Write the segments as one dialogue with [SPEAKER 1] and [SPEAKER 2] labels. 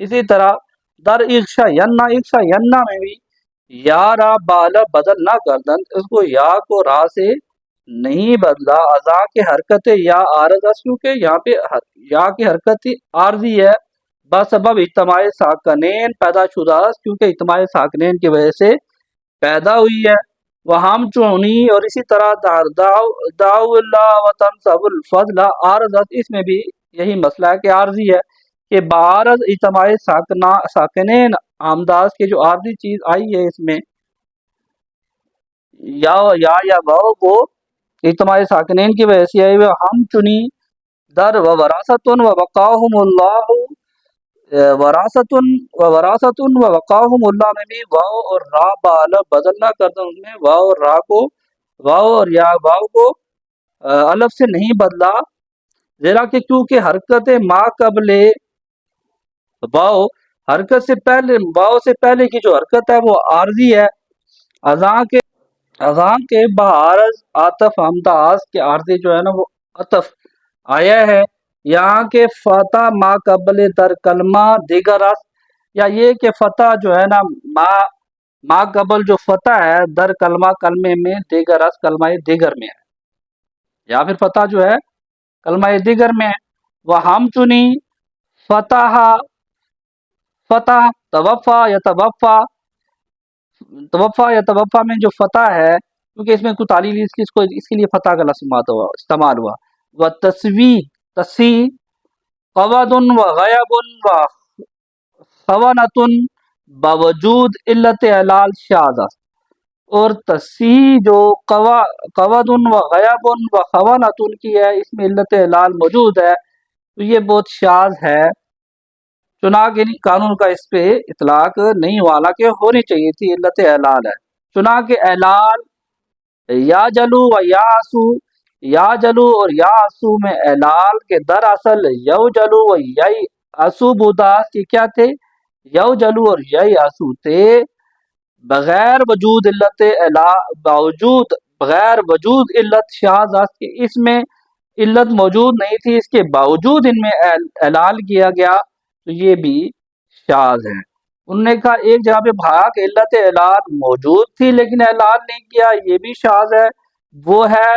[SPEAKER 1] اسی طرح در عشا ینا میں بھی یا را بالا بدل نہ گردن، اس کو یا کو را سے نہیں بدلا، اذا کے حرکت یا عارض، کیونکہ یہاں پہ یا کی حرکت عارضی ہے، بسبب اجتماع ساکنین پیدا شدہ، کیونکہ اجتماع ساکنین کی وجہ سے پیدا ہوئی ہے۔ وہ ہم چونی، اور اسی طرح دعو اللہ و تنصب الفضل عارضت، اس میں بھی یہی مسئلہ ہے کہ عارضی ہے، کہ بعارض اجتماع ساکنین آمداز کے جو عارضی چیز آئی ہے اس میں یا واو کو اجتماع ساکنین کی وجہ سے آئی ہوئی، ہم چنی در و وراثتن و وقاہم اللہ، وراثتن و وقاہم اللہ میں بھی واو اور را بال بدل نہ کرتا، اس میں واو اور را کو، واو اور یا واو کو الف سے نہیں بدلا، ذرا کہ کیونکہ حرکت ما قبل واو، حرکت سے پہلے واو سے پہلے کی جو حرکت ہے وہ عارضی ہے، اذان کے بعارض عطف امتاز کے عارضی جو ہے نا وہ عطف آیا ہے، یہاں کے فتح ما قبل در کلمہ دیگر است، یا یہ کہ فتح جو ہے نا ما قبل جو فتح ہے در کلمے میں دیگر است، کلمہ دیگر میں ہے، یا پھر فتح جو ہے کلمہ دیگر میں ہے۔ وہ ہم چنی فتح توفا یا توفا میں جو فتح ہے، کیونکہ اس میں کوئی تعلیل اس کے لیے فتح کا لفظ استعمال ہوا۔ وہ تصحیح قواد و غیب و خوانۃ باوجود علت علال شاذ است، اور تصحیح جو قواد و غیب و خوانۃ کی ہے، اس میں علت علال موجود ہے، تو یہ بہت شاذ ہے، چنانکہ قانون کا اس پہ اطلاق نہیں ہوا، حالانکہ ہونی چاہیے تھی، علت علال ہے۔ چنانکہ علال یا جلو و یا اسو، یا جلو اور یا اسو میں علال کے در اصل یو جلو و یئی اسو بوداس کے کیا تھے، یو جلو اور یئی اسو تھے، بغیر وجود علت بغیر وجود علت شاذ است، کہ اس میں علت موجود نہیں تھی، اس کے باوجود ان میں اعلال کیا گیا، تو یہ بھی شاذ ہے۔ انہوں نے کہا ایک جگہ پہ بھاگا کہ علت اعلال موجود تھی لیکن اعلال نہیں کیا، یہ بھی شاذ ہے، وہ ہے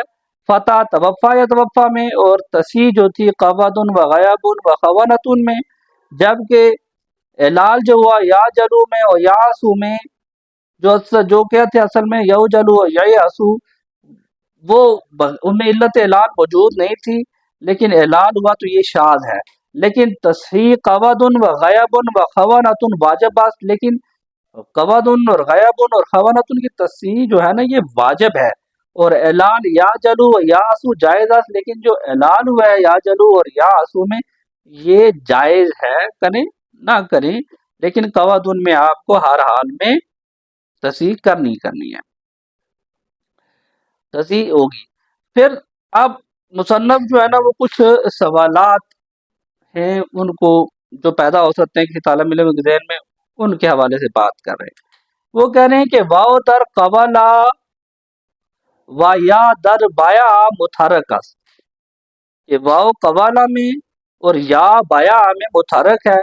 [SPEAKER 1] فتح توفا یا توفا میں، اور تصحیح جو تھی قواد و غیب و خوانۃ میں، جبکہ اعلال جو ہوا یا جلو میں اور یا اسو میں، جو کیا تھے اصل میں یو جلو اور یا اسو، وہ ان میں علت اعلال موجود نہیں تھی لیکن اعلال ہوا، تو یہ شاذ ہے۔ لیکن تصحیح قواد و غیب و خوانۃ واجب است، لیکن قواد اور غیب اور خوانۃ کی تصحیح جو ہے نا یہ واجب ہے، اور اعلال یا جلو و یا اسو جائز است، لیکن جو اعلال ہوا ہے یا جلو اور یا اسو میں یہ جائز ہے، کریں نہ کریں، لیکن قواد میں آپ کو ہر حال میں تصحیح کرنی ہے، تصحیح ہوگی۔ پھر اب مصنف جو ہے نا وہ کچھ سوالات ہیں ان کو جو پیدا ہو سکتے ہیں کسی طالب علم کے ذہن میں، ان کے حوالے سے بات کر رہے ہیں۔ وہ کہہ رہے ہیں کہ واو در قوالا و یا در بایا متحرک است، کہ واو قوالا میں اور یا بایا میں متحرک ہے،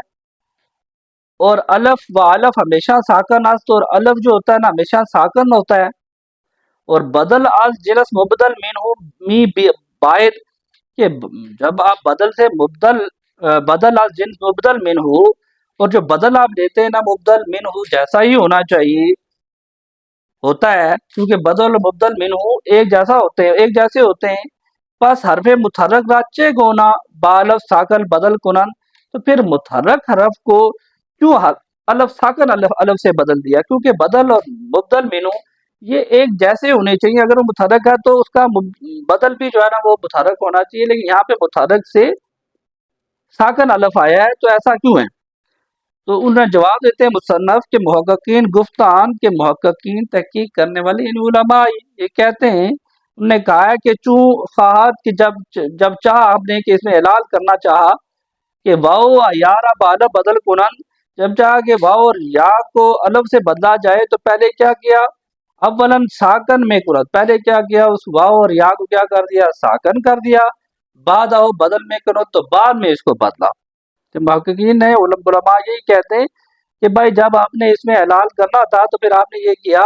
[SPEAKER 1] اور الف و الف ہمیشہ ساکن است، اور الف جو ہوتا ہے نا ہمیشہ ساکن ہوتا ہے، اور بدل از جنس مبدل منہ می باعد، کہ جب آپ بدل سے بدل از جنس مبدل منہ، اور جو بدل آپ لیتے ہیں نا مبدل منہ جیسا ہی ہونا چاہیے ہوتا ہے، کیونکہ بدل و مبدل منہ ایک جیسے ہوتے ہیں، پس حرف متحرک را چے گونا بالف ساکن بدل کنن، تو پھر متحرک حرف کو کیوں الف ساکن الف سے بدل دیا، کیونکہ بدل اور مبدل منہ یہ ایک جیسے ہونے چاہیے، اگر وہ متحرک ہے تو اس کا بدل بھی جو ہے نا وہ متحرک ہونا چاہیے، لیکن یہاں پہ متحرک سے ساکن الف آیا ہے، تو ایسا کیوں ہے؟ تو انہیں جواب دیتے ہیں مصنف کے محققین گفتان کے محققین تحقیق کرنے والے ان علماء یہ کہتے ہیں، انہوں نے کہا ہے کہ چوں خواہد کہ جب چاہا آپ نے کہ اس میں اعلال کرنا چاہا کہ واو یا را بالا بدل کنن، جب چاہا کہ واو اور یا کو الف سے بدلا جائے تو پہلے کیا کیا، اولن ساکن میں کنت، پہلے کیا کیا اس واو اور یا کو کیا کر دیا، ساکن کر دیا، بعد آؤ بدل میں کنت، تو بعد میں اس کو بدلا، تو محققین ہے علماء یہی کہتے ہیں کہ بھائی جب آپ نے اس میں حلال کرنا تھا تو پھر آپ نے یہ کیا،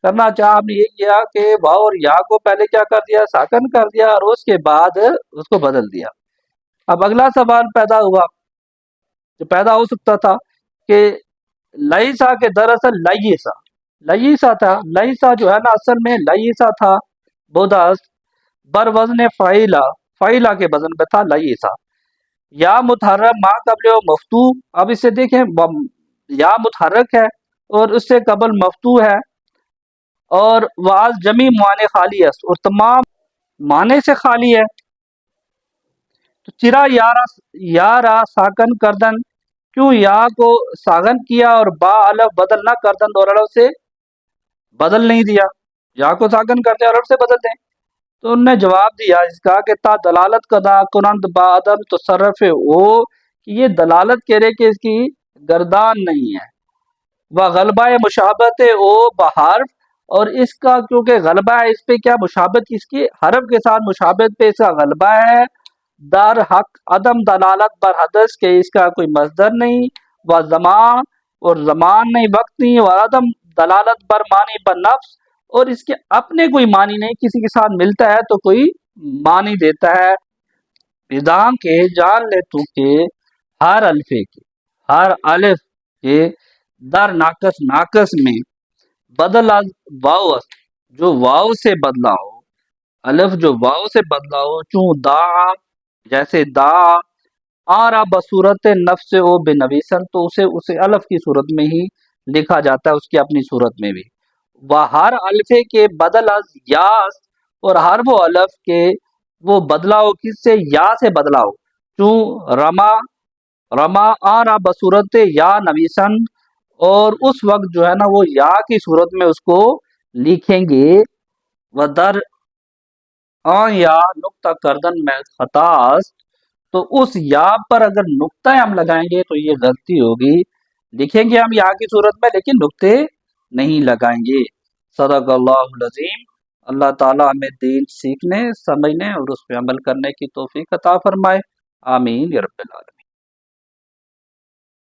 [SPEAKER 1] کرنا چاہا آپ نے یہ کیا کہ واو اور یا کو پہلے کیا کر دیا، ساکن کر دیا، اور اس کے بعد اس کو بدل دیا۔ اب اگلا سوال پیدا ہوا جو پیدا ہو سکتا تھا کہ لئیسا کے دراصل لئیسا تھا، لئیسا جو ہے نا اصل میں لئیسا تھا بوداست بر وزن فعیلا کے وزن پہ تھا لئیسا۔ یا متحرک ما قبل و مفتو، اب اسے دیکھیں یا متحرک ہے اور اس سے قبل مفتو ہے، اور واز جمی معنی خالی ہے اور تمام معنی سے خالی ہے۔ تو چرا یارا ساکن کردن، کیوں یا کو ساغن کیا اور با الف بدل نہ کردن اور الف سے بدل نہیں دیا، یا کو ساکن کرتے اور الف سے بدل دیں۔ تو انہوں نے جواب دیا اس کا کہ تا دلالت کدا کنند با عدم تصرف ہو، کہ یہ دلالت کرے کہ اس کی گردان نہیں ہے، وہ غلبہ مشابہت او بحرف، اور اس کا کیونکہ غلبہ ہے اس پہ کیا مشابہت، اس کی حرف کے ساتھ مشابہت پہ اس کا غلبہ ہے، در حق عدم دلالت بر حدث کہ اس کا کوئی مصدر نہیں، وہ زمان اور زمان نہیں، وقت نہیں، اور عدم دلالت بر معنی بر نفس، اور اس کے اپنے کوئی معنی نہیں، کسی کے ساتھ ملتا ہے تو کوئی معنی دیتا ہے۔ بداں کے جان لے تو کہ ہر الفے کے، ہر الف کے در ناقص میں بدل از واو است، جو واو سے بدلا ہو، الف جو واو سے بدلا ہو، چوں دا جیسے دا، آرا بصورت نفس او بنویسن، تو اسے الف کی صورت میں ہی لکھا جاتا ہے، اس کی اپنی صورت میں بھی۔ وہ ہر الفے کے بدل از یاس، اور ہر وہ الف کے وہ بدلا ہو کس سے، یا سے بدلا ہو، چوں رما آرا بصورت یا نویسن، اور اس وقت جو ہے نا وہ یا کی صورت میں اس کو لکھیں گے۔ و در یا نقطہ کردن میں خطاست، تو اس یا پر اگر نقطہ ہم لگائیں گے تو یہ غلطی ہوگی، لکھیں گے ہم یا کی صورت میں لیکن نقطے نہیں لگائیں گے۔ صدق اللہ العظیم۔ اللہ تعالیٰ ہمیں دین سیکھنے، سمجھنے اور اس پہ عمل کرنے کی توفیق عطا فرمائے، آمین یا رب العالمین۔